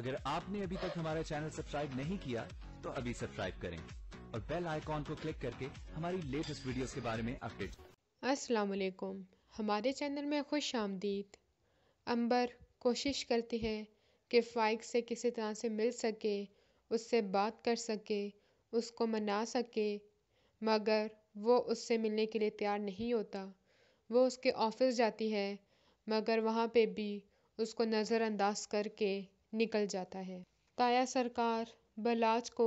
अगर आपने अभी तक हमारा चैनल सब्सक्राइब नहीं किया तो अभी सब्सक्राइब करें और बेल आइकॉन को क्लिक करके हमारी लेटेस्ट वीडियोस के बारे में अपडेट। अस्सलाम वालेकुम, हमारे चैनल में खुश आमदीद। अंबर कोशिश करती है कि फ़ाइक से किसी तरह से मिल सके, उससे बात कर सके, उसको मना सके, मगर वो उससे मिलने के लिए तैयार नहीं होता। वो उसके ऑफ़िस जाती है मगर वहाँ पे भी उसको नज़रअंदाज करके निकल जाता है। ताया सरकार बलाच को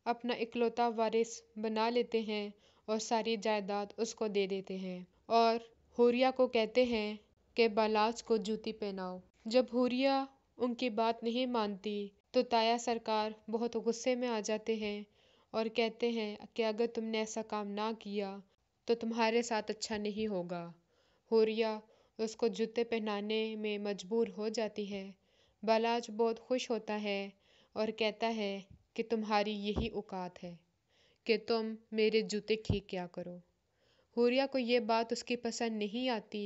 अपना इकलौता वारिस बना लेते हैं और सारी जायदाद उसको दे देते हैं और हुरिया को कहते हैं कि बालाच को जूती पहनाओ। जब हुरिया उनकी बात नहीं मानती तो ताया सरकार बहुत गुस्से में आ जाते हैं और कहते हैं कि अगर तुमने ऐसा काम ना किया तो तुम्हारे साथ अच्छा नहीं होगा। हुरिया उसको जूते पहनाने में मजबूर हो जाती है। बालाच बहुत खुश होता है और कहता है कि तुम्हारी यही औकात है कि तुम मेरे जूते ठीक क्या करो। हुरिया को ये बात उसकी पसंद नहीं आती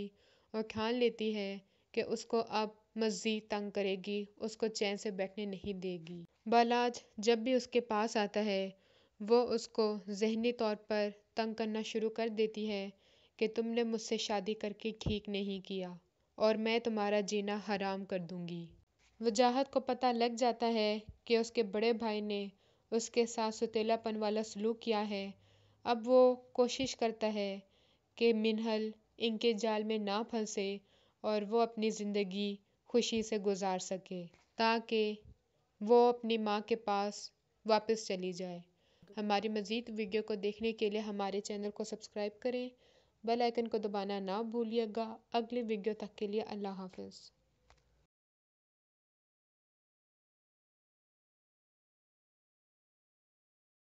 और ठान लेती है कि उसको अब मज़ीद तंग करेगी, उसको चैन से बैठने नहीं देगी। बालाज जब भी उसके पास आता है वो उसको ज़हनी तौर पर तंग करना शुरू कर देती है कि तुमने मुझसे शादी करके ठीक नहीं किया और मैं तुम्हारा जीना हराम कर दूंगी। वजाहत को पता लग जाता है कि उसके बड़े भाई ने उसके साथ सुतीलापन वाला सलूक किया है। अब वो कोशिश करता है कि मिनहल इनके जाल में ना फंसे और वो अपनी ज़िंदगी खुशी से गुजार सके ताकि वो अपनी माँ के पास वापस चली जाए। हमारी मज़ीद वीडियो को देखने के लिए हमारे चैनल को सब्सक्राइब करें, बेल आइकन को दबाना ना भूलिएगा। अगली वीडियो तक के लिए अल्लाह हाफ़िज़।